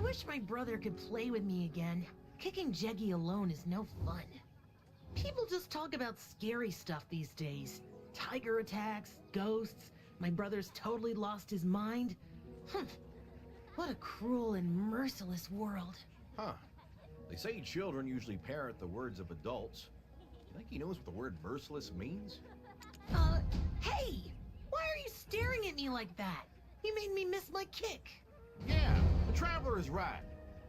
wish my brother could play with me again. Kicking Jeggy alone is no fun. People just talk about scary stuff these days. Tiger attacks, ghosts, my brother's totally lost his mind. What a cruel and merciless world. Huh. They say children usually parrot the words of adults. You think he knows what the word merciless means? Hey! Why are you staring at me like that? You made me miss my kick. Yeah, the Traveler is right.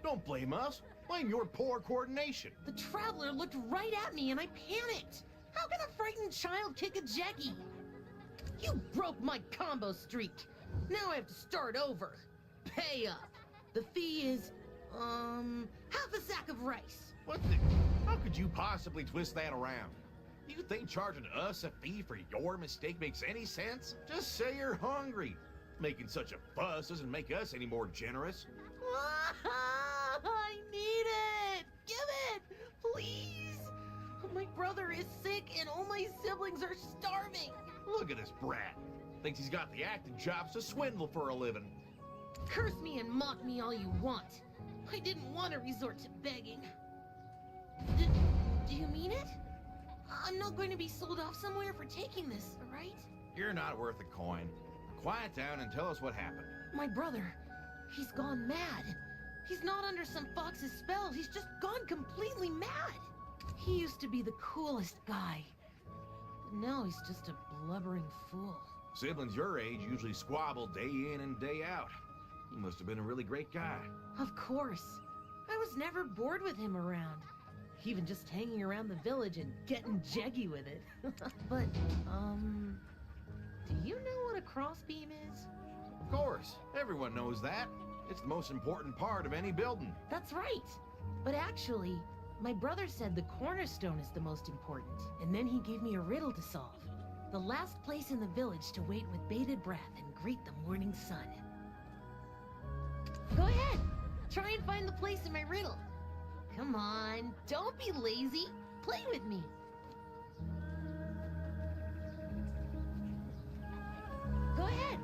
Don't blame us. Blame your poor coordination. The Traveler looked right at me and I panicked. How can a frightened child kick a Jeggy? You broke my combo streak. Now I have to start over. Pay up. The fee is, half a sack of rice. What the? How could you possibly twist that around? You think charging us a fee for your mistake makes any sense? Just say you're hungry. Making such a fuss doesn't make us any more generous. I need it! Give it! Please! My brother is sick and all my siblings are starving. Look at this brat. Thinks he's got the acting chops to swindle for a living. Curse me and mock me all you want. I didn't want to resort to begging. Do you mean it? I'm not going to be sold off somewhere for taking this, right? You're not worth a coin. Quiet down and tell us what happened. My brother, he's gone mad. He's not under some fox's spell. He's just gone completely mad. He used to be the coolest guy. But now he's just a blubbering fool. Siblings your age usually squabble day in and day out. He must have been a really great guy. Of course. I was never bored with him around. Even just hanging around the village and getting jeggy with it. But, do you know what a crossbeam is? Of course. Everyone knows that. It's the most important part of any building. That's right. But actually, my brother said the cornerstone is the most important. And then he gave me a riddle to solve. The last place in the village to wait with bated breath and greet the morning sun. Go ahead. Try and find the place in my riddle. Come on, don't be lazy. Play with me. Go ahead.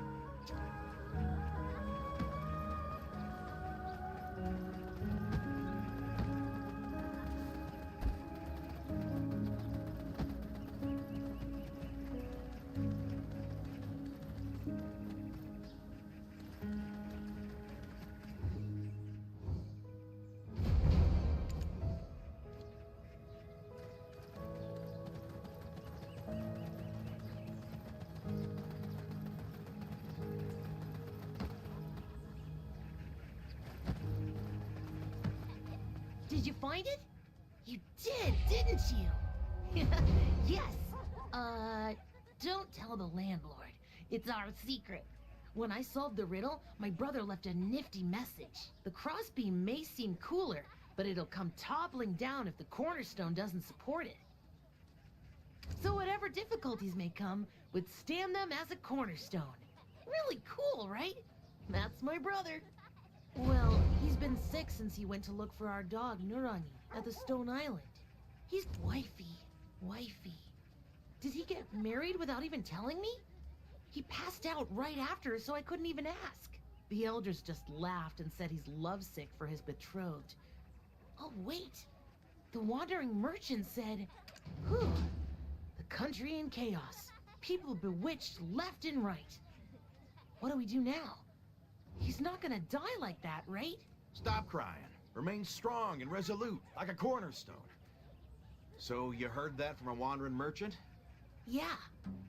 Did you find it? You did, didn't you? Yes. Don't tell the landlord. It's our secret. When I solved the riddle, my brother left a nifty message. The crossbeam may seem cooler, but it'll come toppling down if the cornerstone doesn't support it. So whatever difficulties may come, withstand them as a cornerstone. Really cool, right? That's my brother. Well, he's been sick since he went to look for our dog, Nurangi, at the Stone Island. He's wifey. Did he get married without even telling me? He passed out right after, so I couldn't even ask. The elders just laughed and said he's lovesick for his betrothed. Oh, wait. The wandering merchant said, "Whew, the country in chaos. People bewitched left and right. What do we do now? He's not gonna die like that, right?" Stop crying. Remain strong and resolute, like a cornerstone. So you heard that from a wandering merchant? Yeah.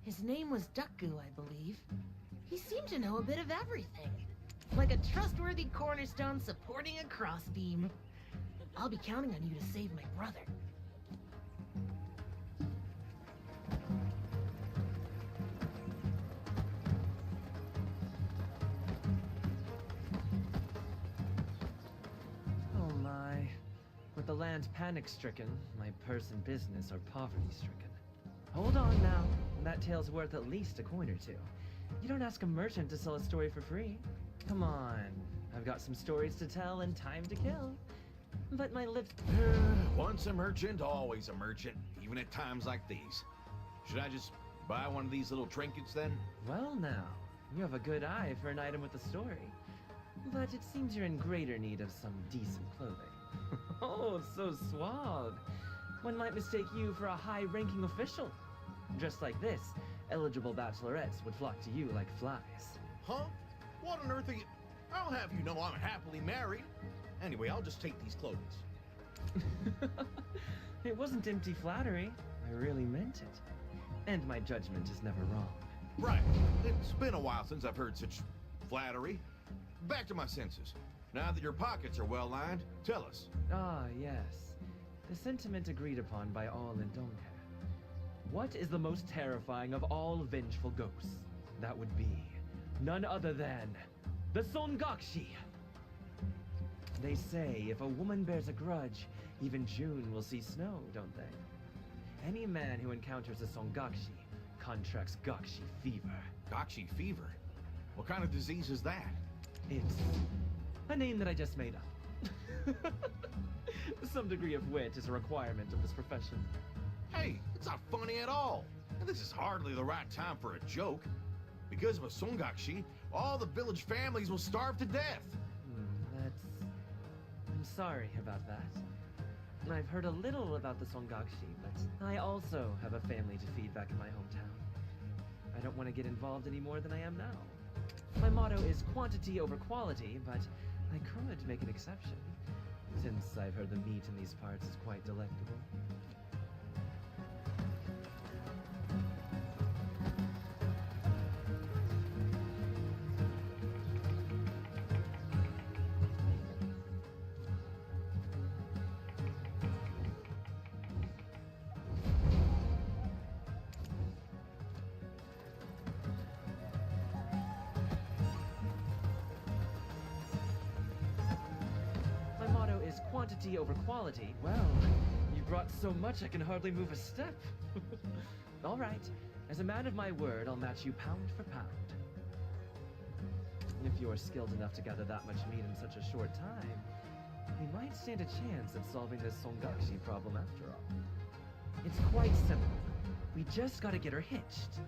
His name was Duckgoo, I believe. He seemed to know a bit of everything. Like a trustworthy cornerstone supporting a crossbeam. I'll be counting on you to save my brother. Oh my. With the land panic-stricken, my purse and business are poverty-stricken. Hold on now. That tale's worth at least a coin or two. You don't ask a merchant to sell a story for free. Come on. I've got some stories to tell and time to kill. But my lips... Once a merchant, always a merchant, even at times like these. Should I just buy one of these little trinkets then? Well now, you have a good eye for an item with a story. But it seems you're in greater need of some decent clothing. Oh, so suave. One might mistake you for a high-ranking official. Dressed like this, eligible bachelorettes would flock to you like flies. Huh? What on earth are you... I'll have you know I'm happily married. Anyway, I'll just take these clothes. It wasn't empty flattery. I really meant it. And my judgment is never wrong. Right. It's been a while since I've heard such flattery. Back to my senses. Now that your pockets are well lined, tell us. Ah, yes. The sentiment agreed upon by all in Donghe. What is the most terrifying of all vengeful ghosts? That would be none other than the Songakshi. They say if a woman bears a grudge, even June will see snow, don't they? Any man who encounters a Songakshi contracts Gakshi fever. Gakshi fever? What kind of disease is that? It's a name that I just made up. Some degree of wit is a requirement of this profession. Hey, it's not funny at all. And this is hardly the right time for a joke. Because of a Songakshi, all the village families will starve to death. I'm sorry about that. I've heard a little about the Songakshi, but I also have a family to feed back in my hometown. I don't want to get involved any more than I am now. My motto is quantity over quality, but I could make an exception, since I've heard the meat in these parts is quite delectable. Quantity over quality. Well, you brought so much I can hardly move a step. All right. As a man of my word, I'll match you pound for pound. If you're skilled enough to gather that much meat in such a short time, we might stand a chance at solving this Songakshi problem after all. It's quite simple. We just gotta get her hitched.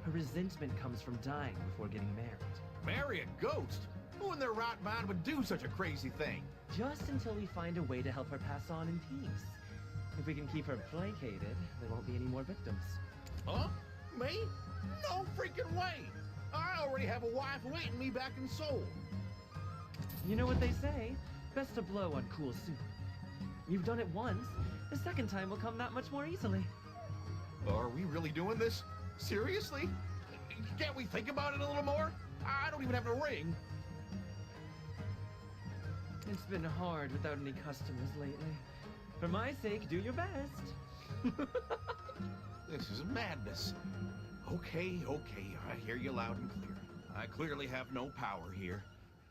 Her resentment comes from dying before getting married. Marry a ghost? Who in their right mind would do such a crazy thing? Just until we find a way to help her pass on in peace. If we can keep her placated, there won't be any more victims. Huh? Me? No freaking way! I already have a wife waiting me back in Seoul. You know what they say? Best to blow on cool soup. You've done it once. The second time will come that much more easily. Are we really doing this? Seriously? Can't we think about it a little more? I don't even have a ring. It's been hard without any customers lately. For my sake, do your best. This is madness. Okay, I hear you loud and clear. I clearly have no power here.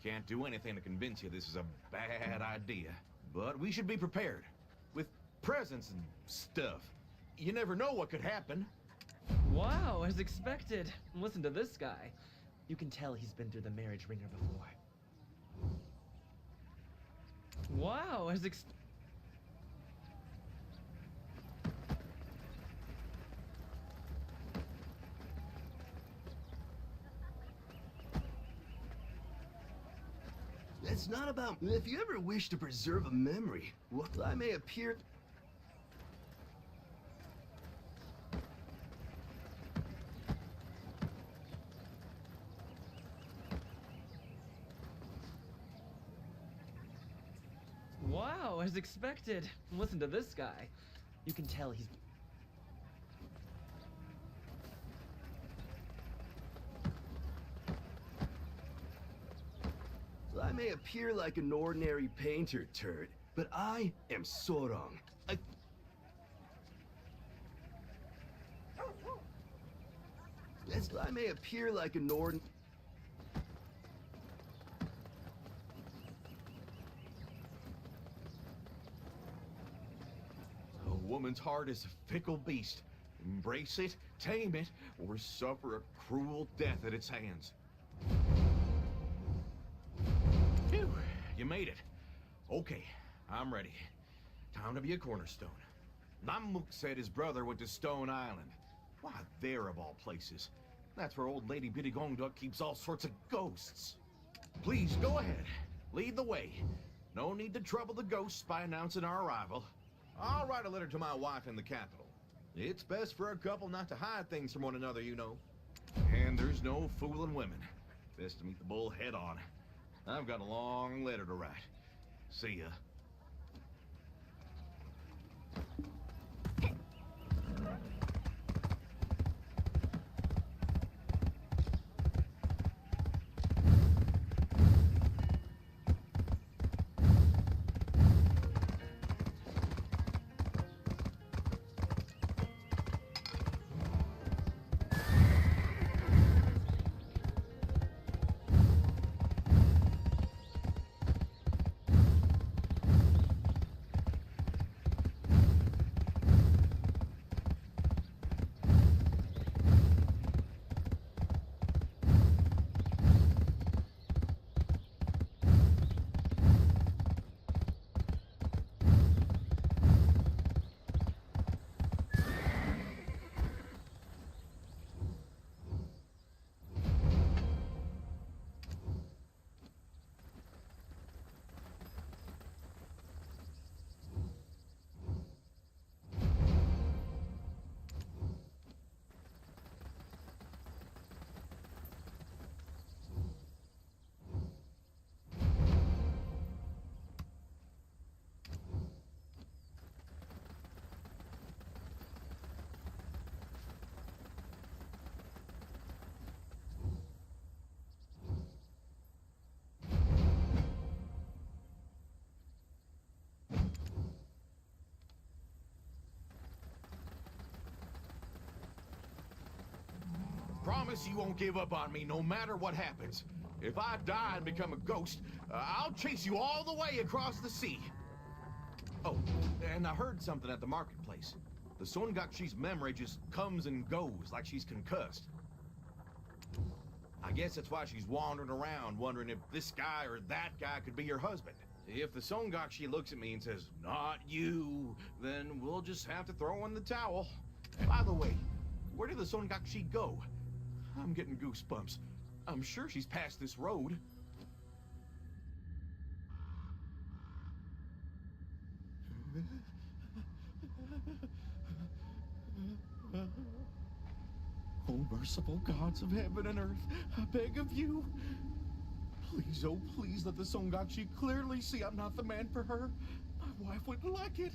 Can't do anything to convince you this is a bad idea. But we should be prepared. With presents and stuff. You never know what could happen. Wow, as expected. Listen to this guy. You can tell he's been through the marriage ringer before. Wow, It's not about... If you ever wish to preserve a memory, well, I may appear... Wow, as expected. Listen to this guy. You can tell he's... I may appear like an ordinary painter turd, but I am Sorong. I may appear like an ordinary... A woman's heart is a fickle beast. Embrace it, tame it, or suffer a cruel death at its hands. Phew, you made it. Okay, I'm ready. Time to be a cornerstone. Nammook said his brother went to Stone Island. Why, there of all places. That's where old Lady Bitty Gongduk keeps all sorts of ghosts. Please, go ahead. Lead the way. No need to trouble the ghosts by announcing our arrival. I'll write a letter to my wife in the capital. It's best for a couple not to hide things from one another, you know. And there's no fooling women. Best to meet the bull head on. I've got a long letter to write. See ya. Promise you won't give up on me no matter what happens. If I die and become a ghost, I'll chase you all the way across the sea. Oh, and I heard something at the marketplace. The Songakshi's memory just comes and goes like she's concussed. I guess that's why she's wandering around wondering if this guy or that guy could be your husband. If the Songakshi looks at me and says, "Not you," then we'll just have to throw in the towel. By the way, where did the Songakshi go? I'm getting goosebumps. I'm sure she's past this road. Oh, merciful gods of heaven and earth, I beg of you. Please, oh please, let the Songakshi clearly see I'm not the man for her. My wife wouldn't like it.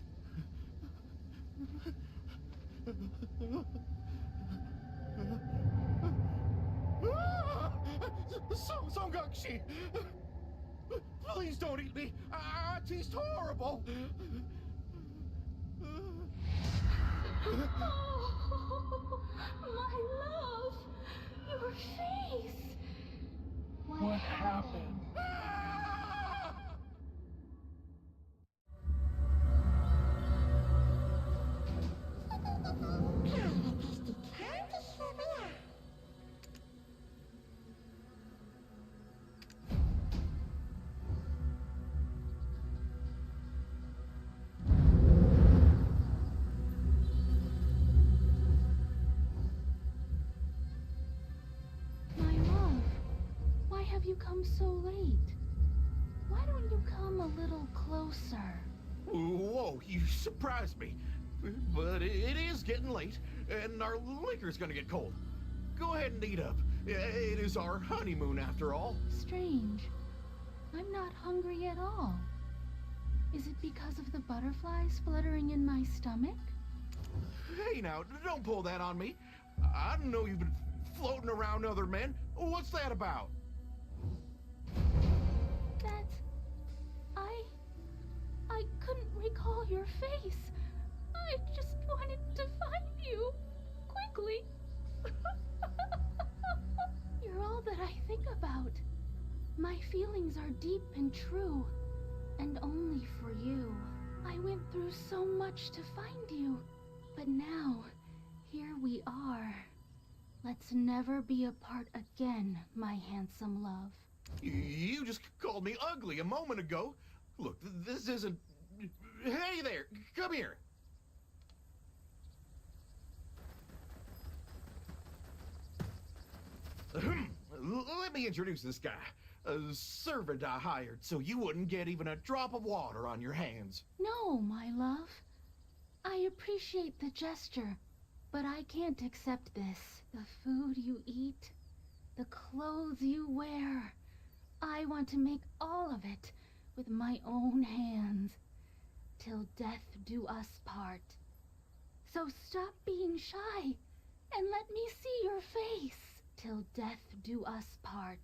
Songakshi! Please don't eat me! It tastes horrible! Oh, my love! Your face! What happened? Have you come so late? Why don't you come a little closer? Whoa, you surprised me. But it is getting late, and our liquor's gonna get cold. Go ahead and eat up. It is our honeymoon, after all. Strange. I'm not hungry at all. Is it because of the butterflies fluttering in my stomach? Hey now, don't pull that on me. I know you've been floating around other men. What's that about? I couldn't recall your face. I just wanted to find you. Quickly. You're all that I think about. My feelings are deep and true, and only for you. I went through so much to find you, but now, here we are. Let's never be apart again, my handsome love. You just called me ugly a moment ago. Look, this isn't... Hey there, come here. Let me introduce this guy. A servant I hired so you wouldn't get even a drop of water on your hands. No, my love. I appreciate the gesture, but I can't accept this. The food you eat, the clothes you wear. I want to make all of it with my own hands. Till death do us part. So stop being shy and let me see your face. Till death do us part.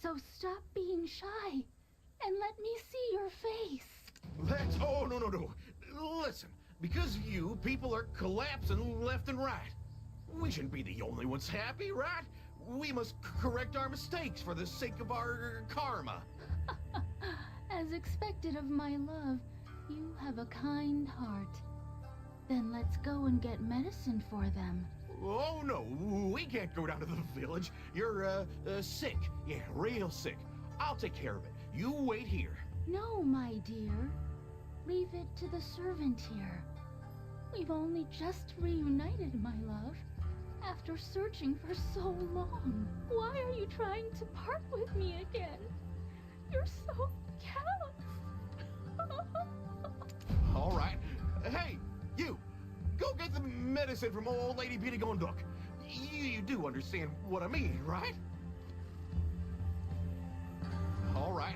So stop being shy and let me see your face. Oh, no. Listen, because of you, people are collapsing left and right. We shouldn't be the only ones happy, right? We must correct our mistakes for the sake of our karma. As expected of my love, you have a kind heart. Then let's go and get medicine for them. Oh, no, we can't go down to the village. You're, sick. Yeah, real sick. I'll take care of it. You wait here. No, my dear. Leave it to the servant here. We've only just reunited, my love. After searching for so long. Why are you trying to part with me again? You're so callous. All right. Hey, you! Go get the medicine from old Lady Beauty Gondok. You do understand what I mean, right? All right.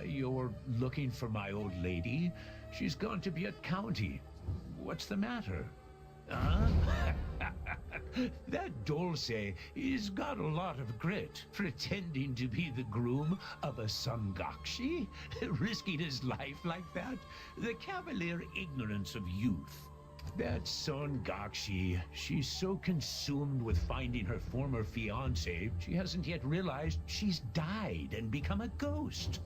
You're looking for my old lady? She's gone to Butte County. What's the matter? Huh? That Dulce has got a lot of grit, pretending to be the groom of a Songakshi, risking his life like that. The cavalier ignorance of youth. That Songakshi, she's so consumed with finding her former fiancé, she hasn't yet realized she's died and become a ghost.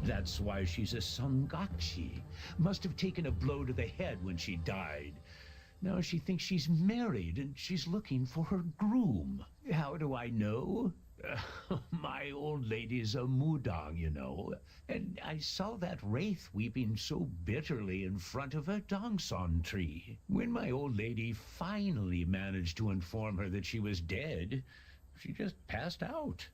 That's why she's a Songakshi. Must have taken a blow to the head when she died. Now she thinks she's married and she's looking for her groom. How do I know? My old lady's a mudang, you know. And I saw that wraith weeping so bitterly in front of a dongson tree. When my old lady finally managed to inform her that she was dead, she just passed out.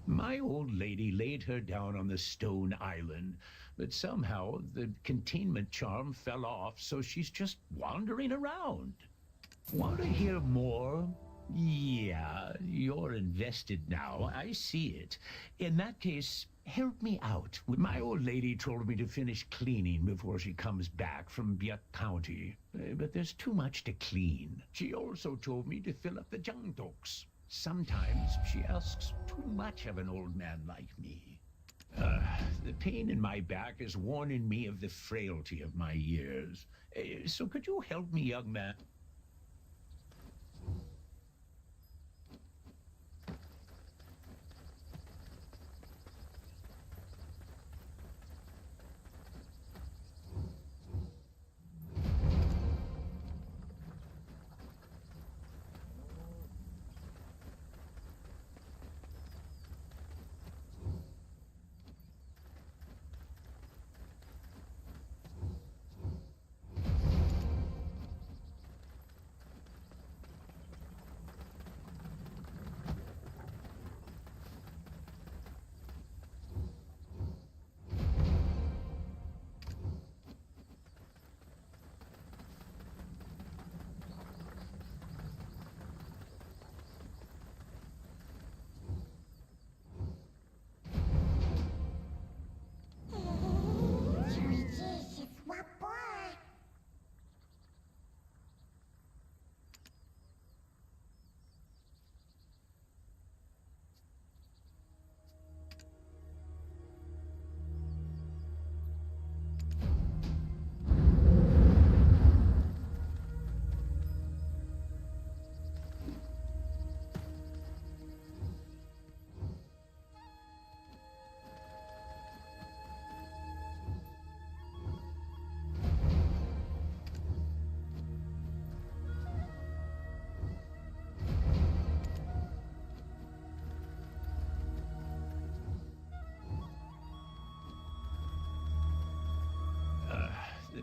My old lady laid her down on the stone island, but somehow the containment charm fell off, so she's just wandering around. Want to hear more? Yeah, you're invested now. I see it. In that case, help me out. My old lady told me to finish cleaning before she comes back from Butte County, but there's too much to clean. She also told me to fill up the jangdoks. Sometimes she asks too much of an old man like me. The pain in my back is warning me of the frailty of my years. So could you help me, young man?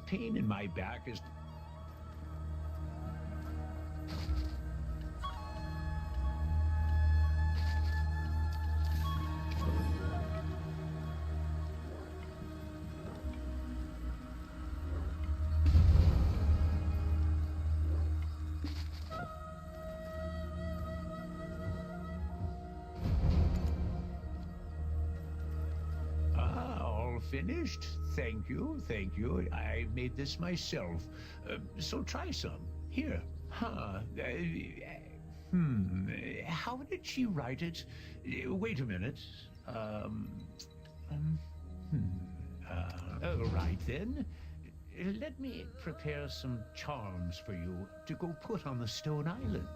pain in my back is... Finished? Thank you, thank you. I made this myself. So try some. Here. How did she write it? Wait a minute. Right then. Let me prepare some charms for you to go put on the stone island.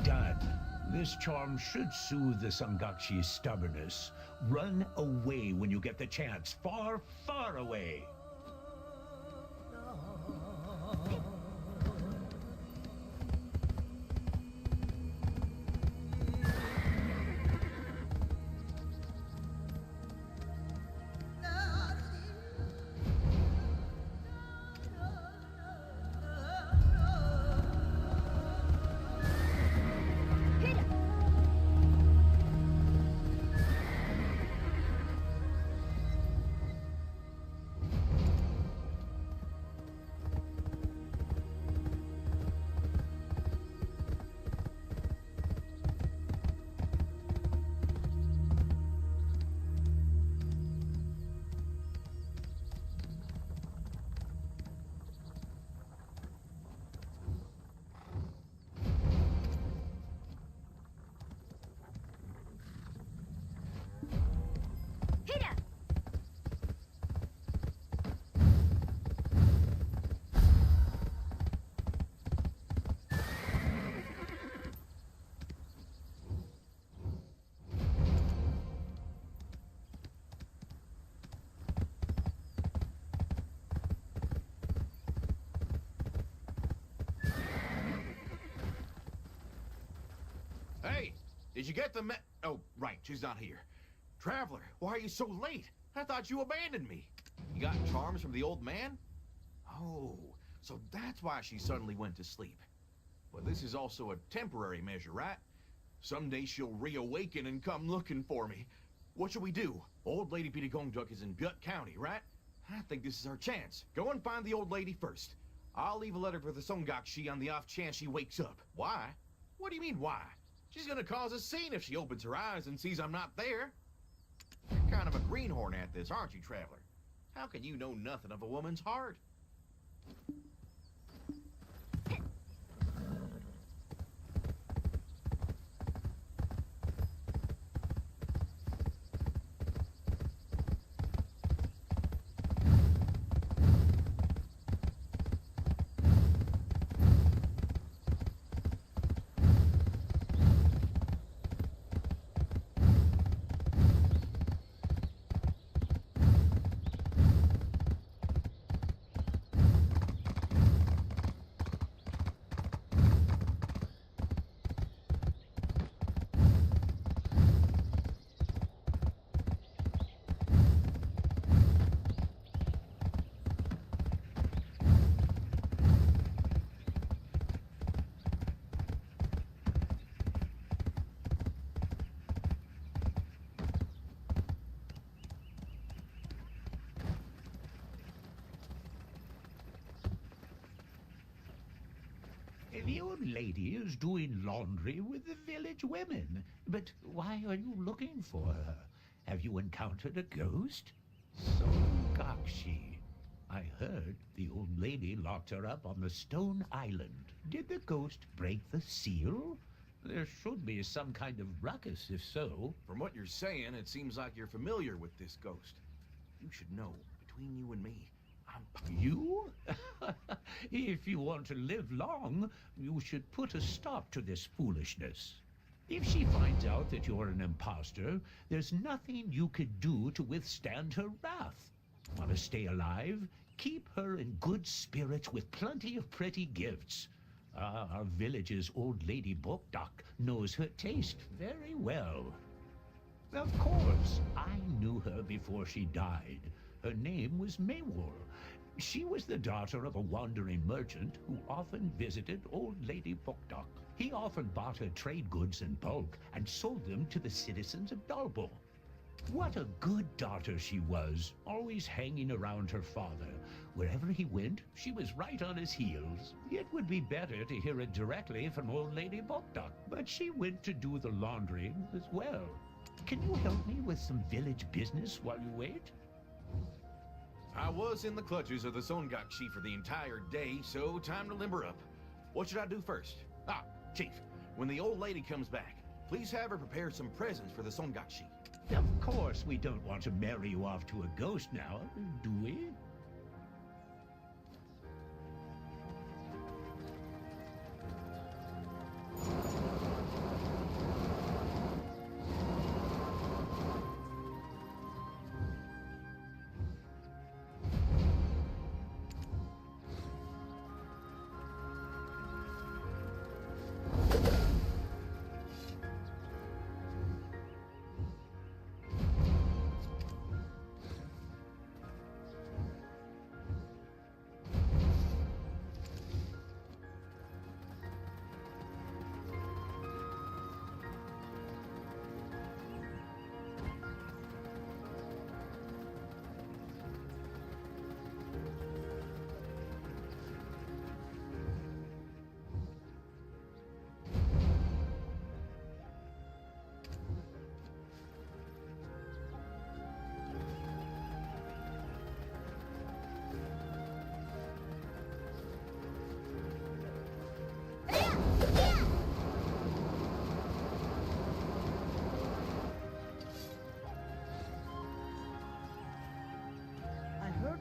Done. This charm should soothe the Songakshi's stubbornness. Run away when you get the chance. Far, far away. Hey, did you get the Oh, right, she's not here. Traveler, why are you so late? I thought you abandoned me. You got charms from the old man? Oh, so that's why she suddenly went to sleep. But this is also a temporary measure, right? Someday she'll reawaken and come looking for me. What should we do? Old Lady Pitigongduk is in Butte County, right? I think this is our chance. Go and find the old lady first. I'll leave a letter for the Songakshi on the off chance she wakes up. Why? What do you mean, why? She's gonna cause a scene if she opens her eyes and sees I'm not there. You're kind of a greenhorn at this, aren't you, Traveler? How can you know nothing of a woman's heart? The old lady is doing laundry with the village women. But why are you looking for her? Have you encountered a ghost? Songakshi. I heard the old lady locked her up on the stone island. Did the ghost break the seal? There should be some kind of ruckus if so. From what you're saying, it seems like you're familiar with this ghost. You should know, between you and me, You? If you want to live long, you should put a stop to this foolishness. If she finds out that you're an imposter, there's nothing you could do to withstand her wrath. Want to stay alive? Keep her in good spirits with plenty of pretty gifts. Our village's old lady Bokdak knows her taste very well. Of course, I knew her before she died. Her name was Maywol. She was the daughter of a wandering merchant who often visited old Lady Bokdok. He often bought her trade goods in bulk and sold them to the citizens of Dalbo. What a good daughter she was, always hanging around her father. Wherever he went, she was right on his heels. It would be better to hear it directly from old Lady Bokdok, but she went to do the laundry as well. Can you help me with some village business while you wait? I was in the clutches of the Songakshi for the entire day, so time to limber up. What should I do first? Chief, when the old lady comes back, please have her prepare some presents for the Songakshi. Of course we don't want to marry you off to a ghost now, do we?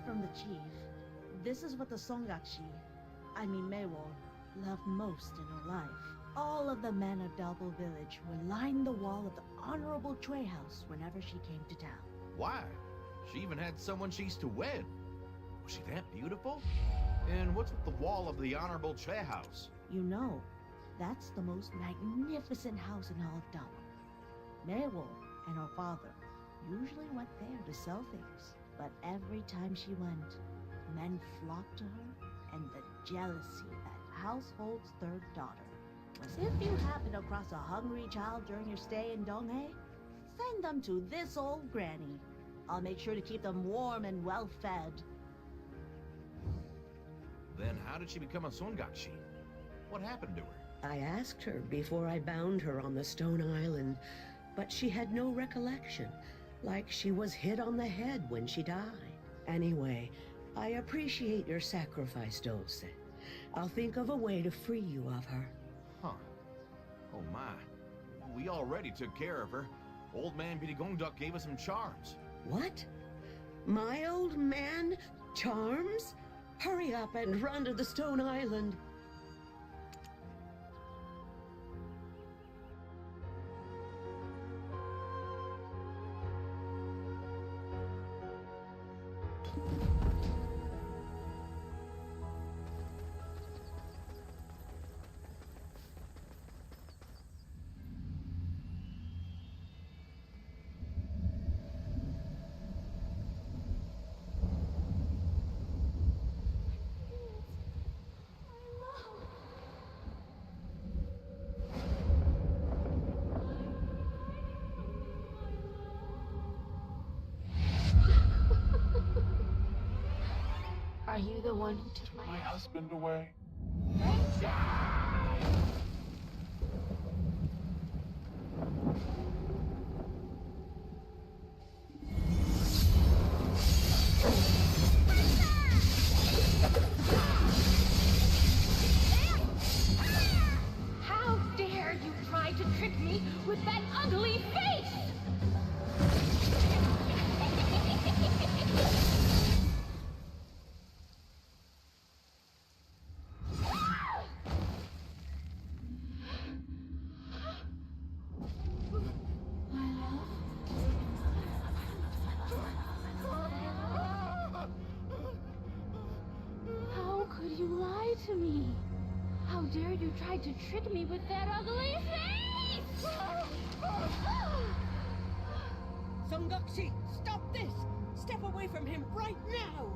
From the chief, this is what the Songakshi, Maywol, loved most in her life. All of the men of Dalbo village would line the wall of the Honorable Chue house whenever she came to town. Why? She even had someone she used to wed. Was she that beautiful? And what's with the wall of the Honorable Chue house? You know, that's the most magnificent house in all of Dalbo. Maywol and her father usually went there to sell things. But every time she went, men flocked to her, and the jealousy that household's third daughter was if you happen across a hungry child during your stay in Donghae, send them to this old granny. I'll make sure to keep them warm and well fed. Then how did she become a Songakshi? What happened to her? I asked her before I bound her on the stone island, but she had no recollection. Like she was hit on the head when she died. Anyway, I appreciate your sacrifice, Dulce. I'll think of a way to free you of her. Huh. Oh my. We already took care of her. Old man Bidagongduk gave us some charms. What? My old man? Charms? Hurry up and run to the stone island. Are you the one who took My husband away. How dare you try to trick me with that ugly face? To me. How dare you try to trick me with that ugly face? Songakshi, stop this! Step away from him right now!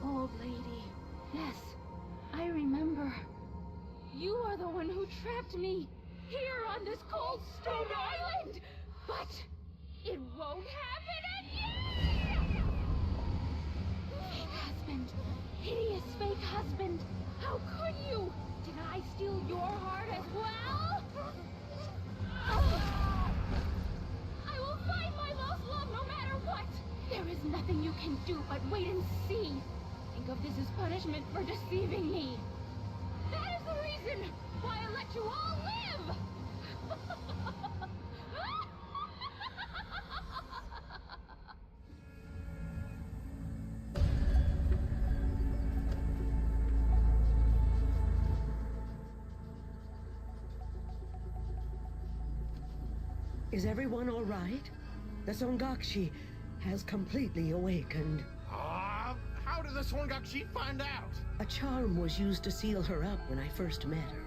Old lady, yes, I remember. You are the one who trapped me here on this cold stone island! But it won't happen again! Fake husband! Hideous fake husband! How could you? Did I steal your heart as well? I will find my lost love no matter what! There is nothing you can do but wait and see. Think of this as punishment for deceiving me. That is the reason why I let you all live! Is everyone all right? The Songakshi has completely awakened. How did the Songakshi find out? A charm was used to seal her up when I first met her.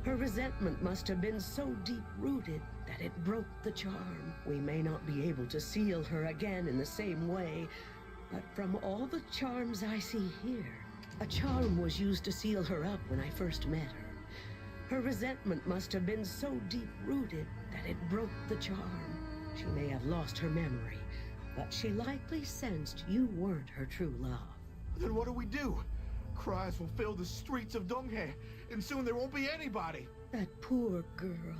Her resentment must have been so deep-rooted that it broke the charm. We may not be able to seal her again in the same way, but from all the charms I see here, a charm was used to seal her up when I first met her. Her resentment must have been so deep-rooted that it broke the charm. She may have lost her memory, but she likely sensed you weren't her true love. Then what do we do? Cries will fill the streets of Donghae, and soon there won't be anybody. That poor girl.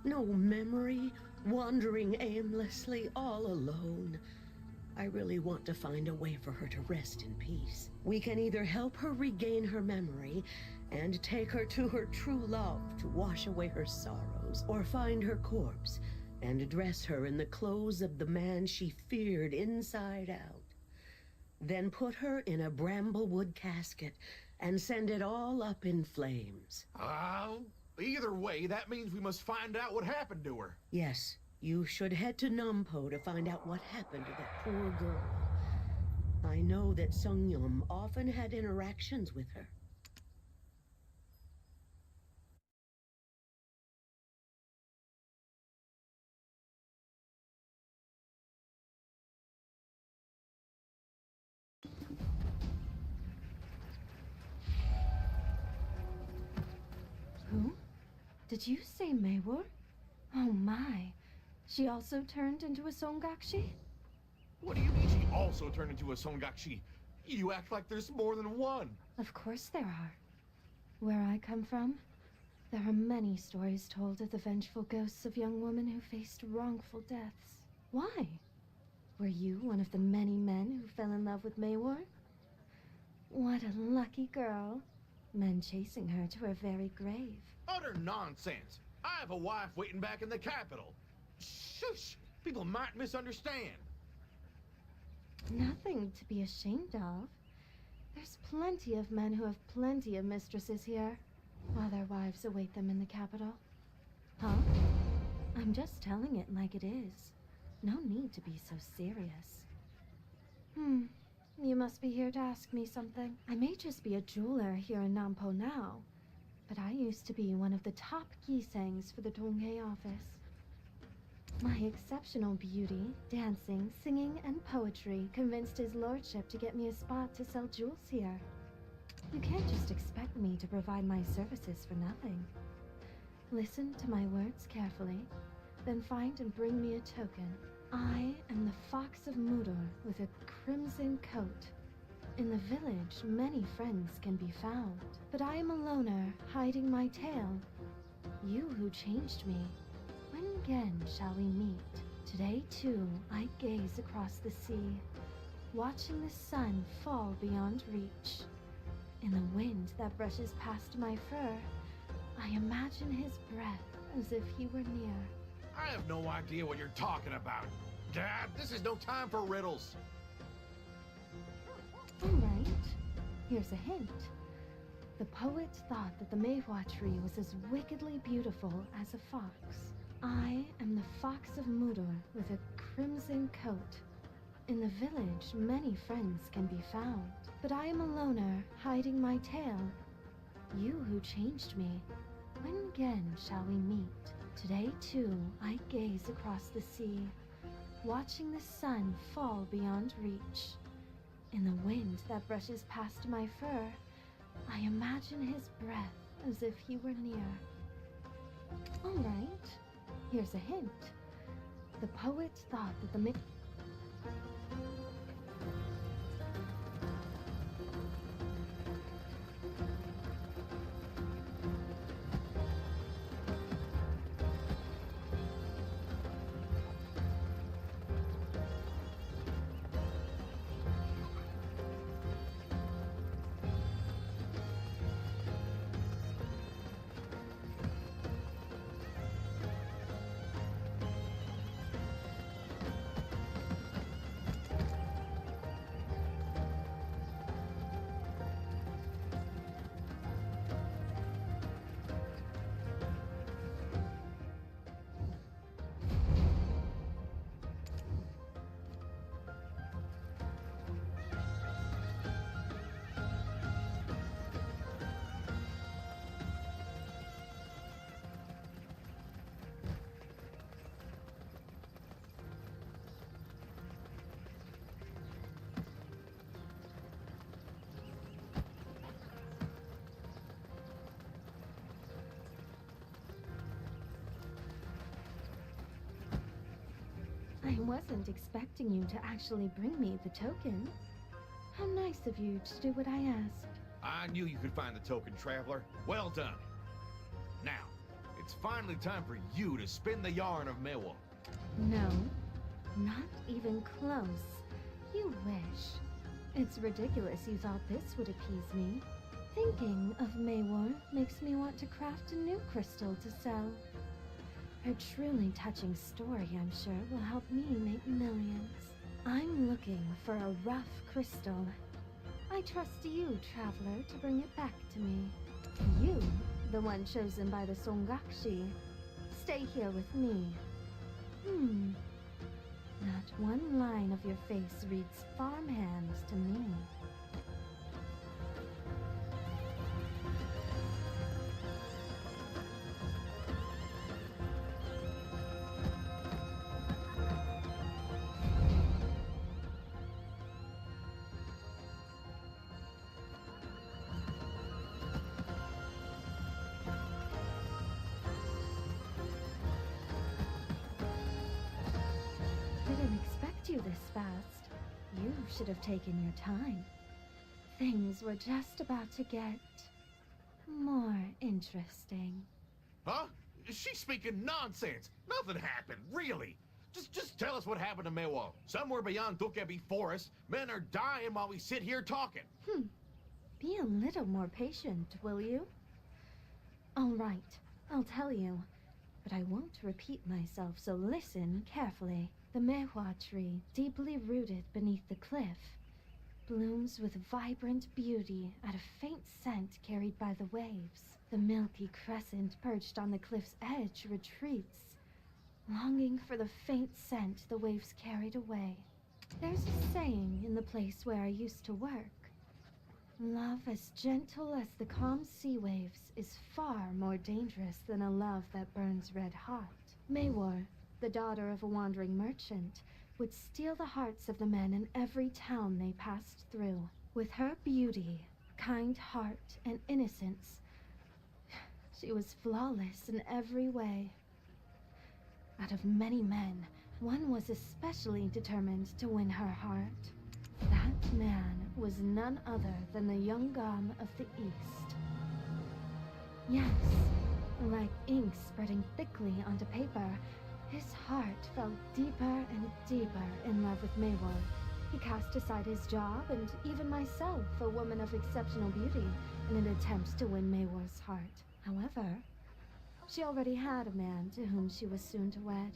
No memory, wandering aimlessly, all alone. I really want to find a way for her to rest in peace. We can either help her regain her memory and take her to her true love to wash away her sorrows, or find her corpse and dress her in the clothes of the man she feared inside out. Then put her in a bramblewood casket and send it all up in flames. Either way, that means we must find out what happened to her. Yes, you should head to Nampo to find out what happened to that poor girl. I know that Sungyum often had interactions with her. Who? Did you say Maywar? Oh my. She also turned into a Songakshi? What do you mean she also turned into a Songakshi? You act like there's more than one. Of course there are. Where I come from, there are many stories told of the vengeful ghosts of young women who faced wrongful deaths. Why? Were you one of the many men who fell in love with Maywar? What a lucky girl. Men chasing her to her very grave. Utter nonsense. I have a wife waiting back in the capital. Shush! People might misunderstand. Nothing to be ashamed of. There's plenty of men who have plenty of mistresses here, while their wives await them in the capital. Huh? I'm just telling it like it is. No need to be so serious. You must be here to ask me something. I may just be a jeweler here in Nampo now, but I used to be one of the top gisangs for the Donghae office. My exceptional beauty, dancing, singing, and poetry convinced his lordship to get me a spot to sell jewels here. You can't just expect me to provide my services for nothing. Listen to my words carefully, then find and bring me a token. I am the Fox of Mudor with a crimson coat. In the village, many friends can be found, but I am a loner, hiding my tail. You who changed me, when again shall we meet? Today, too, I gaze across the sea, watching the sun fall beyond reach. In the wind that brushes past my fur, I imagine his breath as if he were near. I have no idea what you're talking about. Dad, this is no time for riddles. All right. Here's a hint. The poet thought that the Mayhua tree was as wickedly beautiful as a fox. I am the Fox of Mudor with a crimson coat. In the village, many friends can be found, but I am a loner, hiding my tail. You who changed me, when again shall we meet? Today, too, I gaze across the sea, watching the sun fall beyond reach. In the wind that brushes past my fur, I imagine his breath as if he were near. All right, here's a hint. The poet thought that the I wasn't expecting you to actually bring me the token. How nice of you to do what I asked. I knew you could find the token, Traveler. Well done. Now, it's finally time for you to spin the yarn of Mewol. No, not even close. You wish. It's ridiculous you thought this would appease me. Thinking of Maywar makes me want to craft a new crystal to sell. Her truly touching story, I'm sure, will help me make millions. I'm looking for a rough crystal. I trust you, Traveler, to bring it back to me. You, the one chosen by the Songakshi. Stay here with me. Not one line of your face reads farmhands to me. Didn't expect you this fast. You should have taken your time. Things were just about to get more interesting. Huh? She's speaking nonsense. Nothing happened, really. Just tell us what happened to Mewol. Somewhere beyond Dukebi Forest, men are dying while we sit here talking. Be a little more patient, will you? All right, I'll tell you. But I won't repeat myself, so listen carefully. The mehua tree, deeply rooted beneath the cliff, blooms with vibrant beauty at a faint scent carried by the waves. The milky crescent perched on the cliff's edge retreats, longing for the faint scent the waves carried away. There's a saying in the place where I used to work. Love as gentle as the calm sea waves is far more dangerous than a love that burns red hot. Maywar, the daughter of a wandering merchant, would steal the hearts of the men in every town they passed through. With her beauty, kind heart, and innocence, she was flawless in every way. Out of many men, one was especially determined to win her heart. That man was none other than the young Gom of the East. Yes, like ink spreading thickly onto paper, his heart fell deeper and deeper in love with Maywar. He cast aside his job and even myself, a woman of exceptional beauty, in an attempt to win Maywar's heart. However, she already had a man to whom she was soon to wed.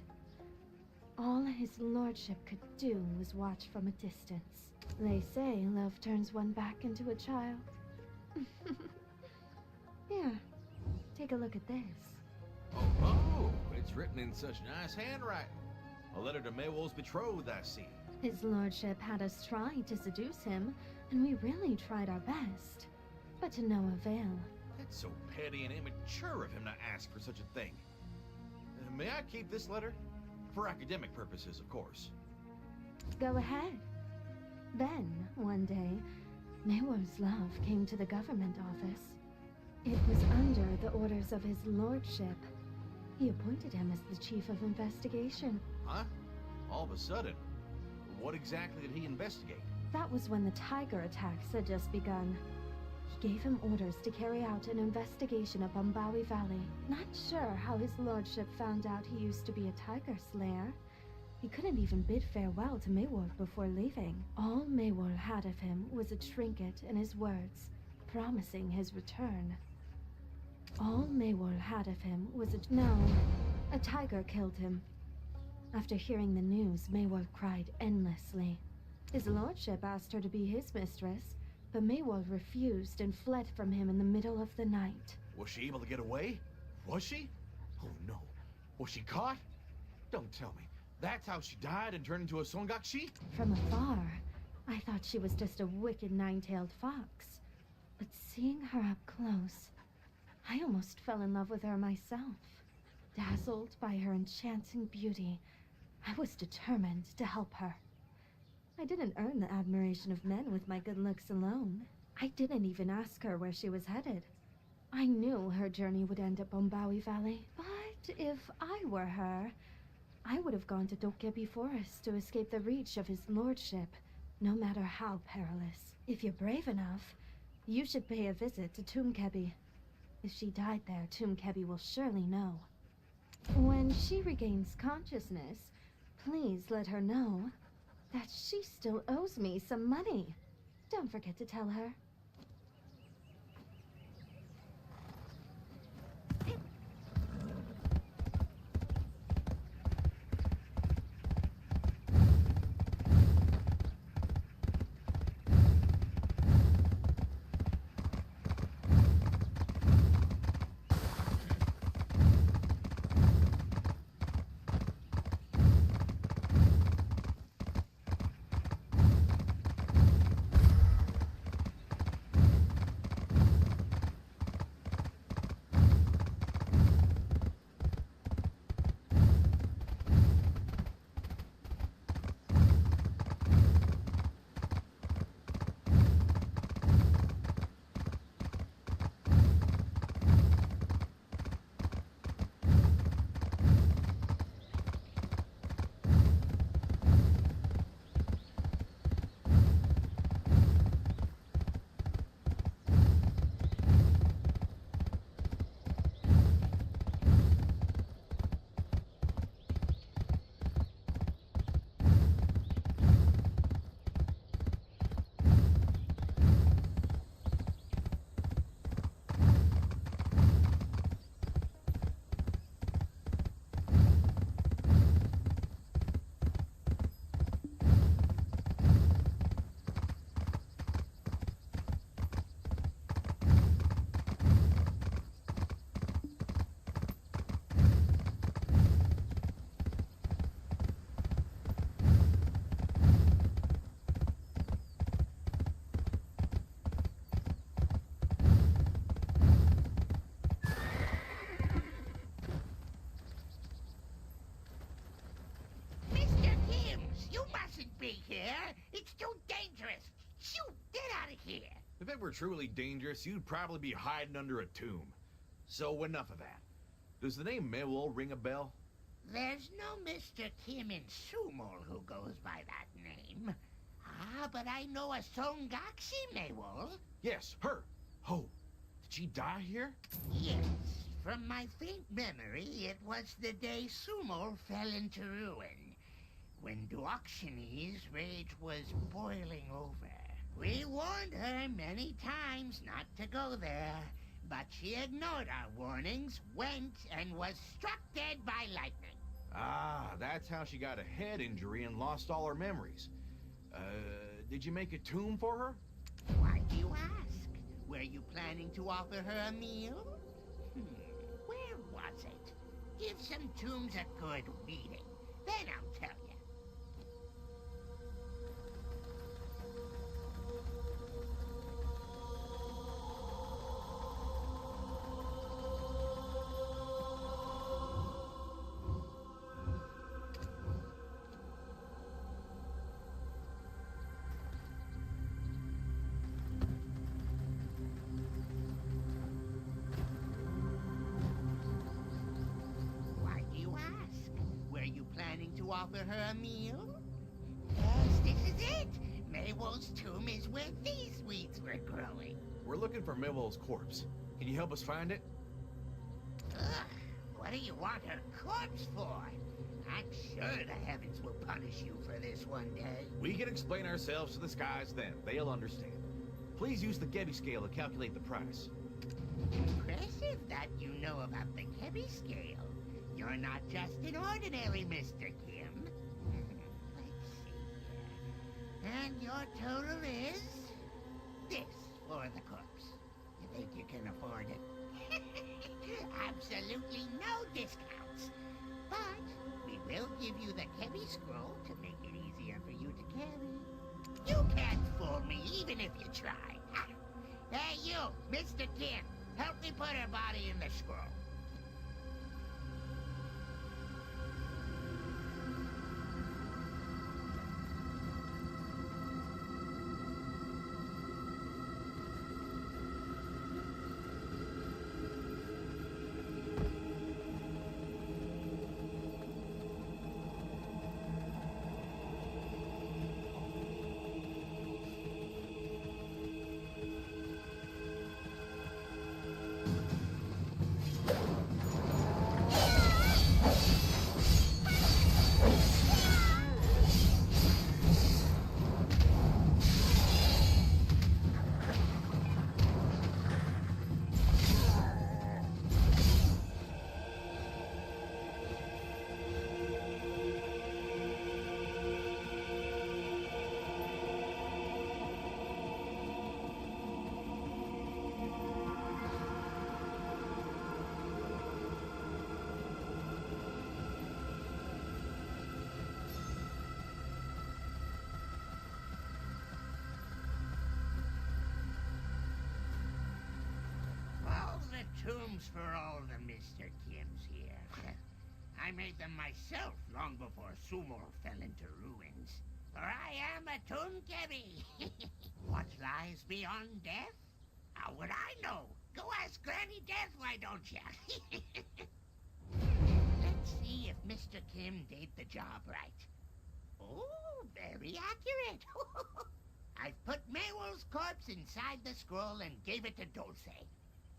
All his lordship could do was watch from a distance. They say love turns one back into a child. Here, take a look at this. Oh, it's written in such nice handwriting. A letter to Maywol's betrothed, I see. His lordship had us try to seduce him, and we really tried our best. But to no avail. That's so petty and immature of him to ask for such a thing. May I keep this letter? For academic purposes, of course. Go ahead. Then, one day, Maywol's love came to the government office. It was under the orders of his lordship. He appointed him as the chief of investigation. Huh? All of a sudden? What exactly did he investigate? That was when the tiger attacks had just begun. He gave him orders to carry out an investigation of Bombawi Valley. Not sure how his lordship found out he used to be a tiger slayer. He couldn't even bid farewell to Maywol before leaving. All Maywol had of him was a trinket and his words, promising his return. All Maywol had of him was a tiger killed him. After hearing the news, Maywol cried endlessly. His lordship asked her to be his mistress, but Maywol refused and fled from him in the middle of the night. Was she able to get away? Was she? Oh no. Was she caught? Don't tell me. That's how she died and turned into a Songakshi? From afar, I thought she was just a wicked nine-tailed fox. But seeing her up close, I almost fell in love with her myself. Dazzled by her enchanting beauty, I was determined to help her. I didn't earn the admiration of men with my good looks alone. I didn't even ask her where she was headed. I knew her journey would end at Bombawi Valley. But if I were her, I would have gone to Dokebi Forest to escape the reach of his lordship, no matter how perilous. If you're brave enough, you should pay a visit to Tumkebi. If she died there, Tumkebi will surely know. When she regains consciousness, please let her know that she still owes me some money. Don't forget to tell her. Be here. It's too dangerous. Shoot, get out of here. If it were truly dangerous, you'd probably be hiding under a tomb. So enough of that. Does the name Maywol ring a bell? There's no Mr. Kim in Sumo who goes by that name. Ah, but I know a Songakshi Maywol. Yes, her. Oh, did she die here? Yes. From my faint memory, it was the day Sumo fell into ruin. When Duoxini's rage was boiling over. We warned her many times not to go there, but she ignored our warnings, went, and was struck dead by lightning. Ah, that's how she got a head injury and lost all her memories. Did you make a tomb for her? Why do you ask? Were you planning to offer her a meal? Where was it? Give some tombs a good reading, then I'll tell you. offer her a meal? Yes, this is it. Maywol's tomb is where these weeds were growing. We're looking for Maywol's corpse. Can you help us find it? Ugh, what do you want her corpse for? I'm sure the heavens will punish you for this one day. We can explain ourselves to the skies then. They'll understand. Please use the Gebby scale to calculate the price. Impressive that you know about the Gebby scale. You're not just an ordinary Mr. Kim. Let's see here. And your total is this for the corpse. You think you can afford it? Absolutely no discounts. But we will give you the Gebby scroll to make it easier for you to carry. You can't fool me even if you try. Hey you, Mr. Kim, help me put her body in the scroll. Tombs for all the Mr. Kims here. I made them myself long before Sumo fell into ruins. For I am a tomb Gebby. What lies beyond death? How would I know? Go ask Granny Death, why don't ya? Let's see if Mr. Kim did the job right. Oh, very accurate. I've put Maywol's corpse inside the scroll and gave it to Dulce.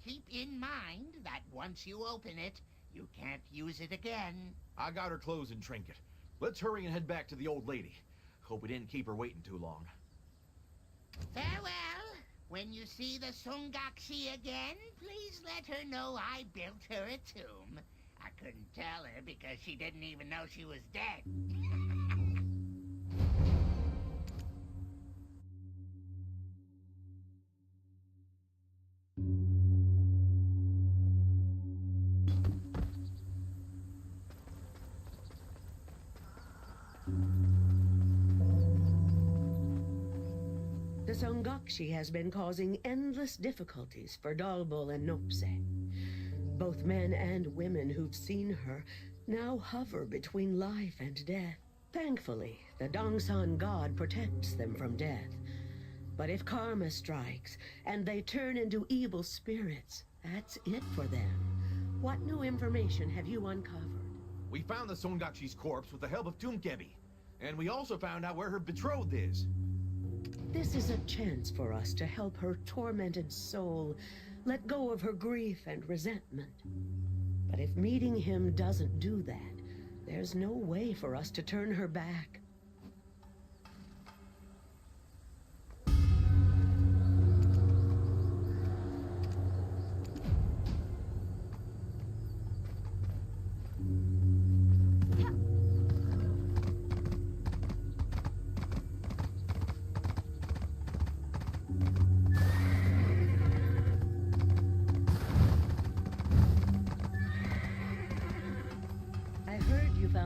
Keep in mind that once you open it, you can't use it again. I got her clothes and trinket. Let's hurry and head back to the old lady. Hope we didn't keep her waiting too long. Farewell. When you see the Songakshi again, please let her know I built her a tomb. I couldn't tell her because she didn't even know she was dead. The Songakshi has been causing endless difficulties for Dalbul and Nopse. Both men and women who've seen her now hover between life and death. Thankfully, the Dongsan god protects them from death. But if karma strikes and they turn into evil spirits, that's it for them. What new information have you uncovered? We found the Songakshi's corpse with the help of Tomb Gebby. And we also found out where her betrothed is. This is a chance for us to help her tormented soul let go of her grief and resentment. But if meeting him doesn't do that, there's no way for us to turn her back.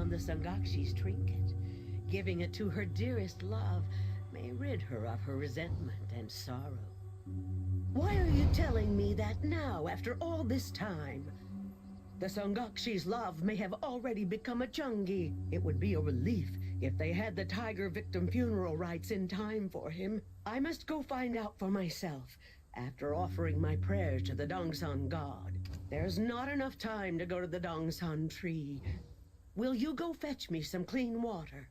The Songakshi's trinket. Giving it to her dearest love may rid her of her resentment and sorrow. Why are you telling me that now, after all this time? The Songakshi's love may have already become a Chungi. It would be a relief if they had the tiger victim funeral rites in time for him. I must go find out for myself, after offering my prayers to the Dongsan god. There's not enough time to go to the Dongsan tree. Will you go fetch me some clean water?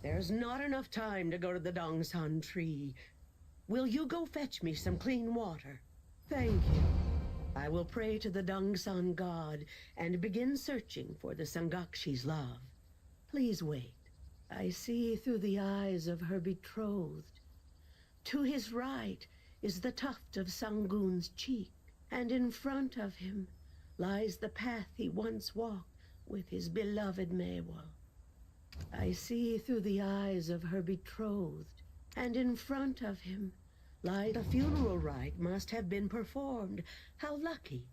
There's not enough time to go to the Dongsan tree. Will you go fetch me some clean water? Thank you. I will pray to the Dongsan god and begin searching for the Songakshi's love. Please wait. I see through the eyes of her betrothed. To his right is the tuft of Sangun's cheek, and in front of him lies the path he once walked with his beloved Maewol. I see through the eyes of her betrothed, and in front of him lies the funeral rite must have been performed. How lucky.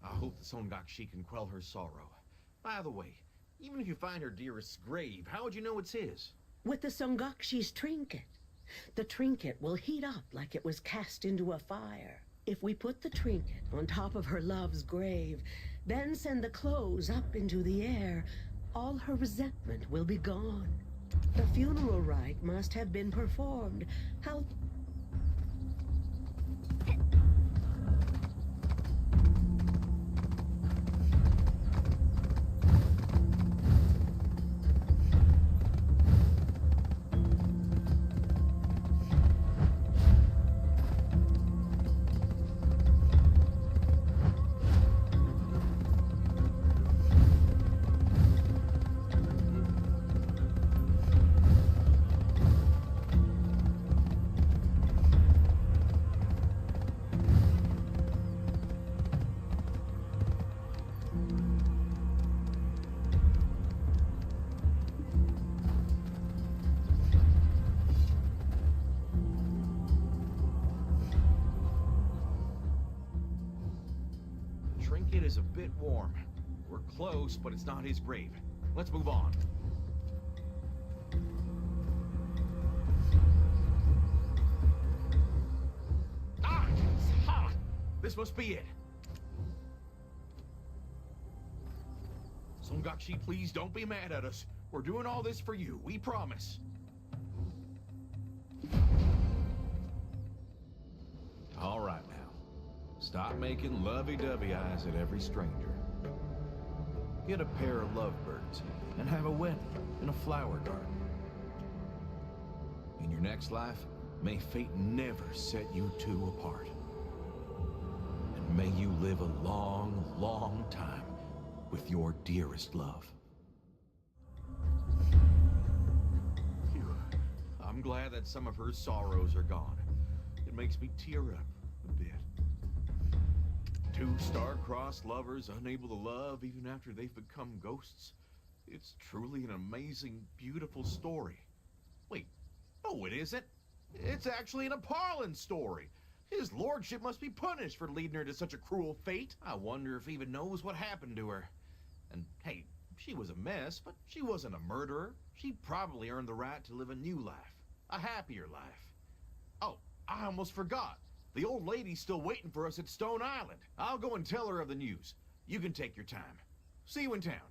I hope the Songakshi can quell her sorrow. By the way, even if you find her dearest's grave, how would you know it's his? With the Songakshi's trinket. The trinket will heat up like it was cast into a fire. If we put the trinket on top of her love's grave, then send the clothes up into the air, all her resentment will be gone. The funeral rite must have been performed. How... Trinket is a bit warm. We're close, but it's not his grave. Let's move on. Ah! It's hot! This must be it. Songakshi, please don't be mad at us. We're doing all this for you, we promise. All right now. Stop making lovey-dovey eyes at every stranger. Get a pair of lovebirds and have a wedding in a flower garden. In your next life, may fate never set you two apart. And may you live a long, long time with your dearest love. Phew. I'm glad that some of her sorrows are gone. It makes me tear up a bit. Two star-crossed lovers unable to love even after they've become ghosts. It's truly an amazing, beautiful story. Wait, no it isn't. It's actually an appalling story. His lordship must be punished for leading her to such a cruel fate. I wonder if he even knows what happened to her. And hey, she was a mess, but she wasn't a murderer. She probably earned the right to live a new life. A happier life. Oh, I almost forgot. The old lady's still waiting for us at Stone Island. I'll go and tell her of the news. You can take your time. See you in town.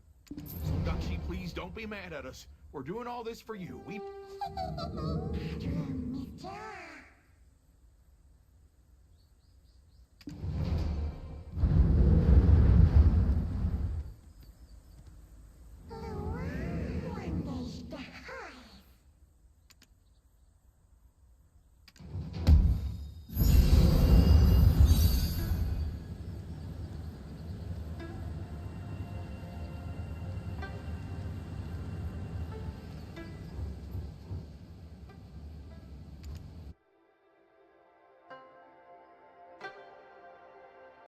Songakshi, please don't be mad at us. We're doing all this for you. We...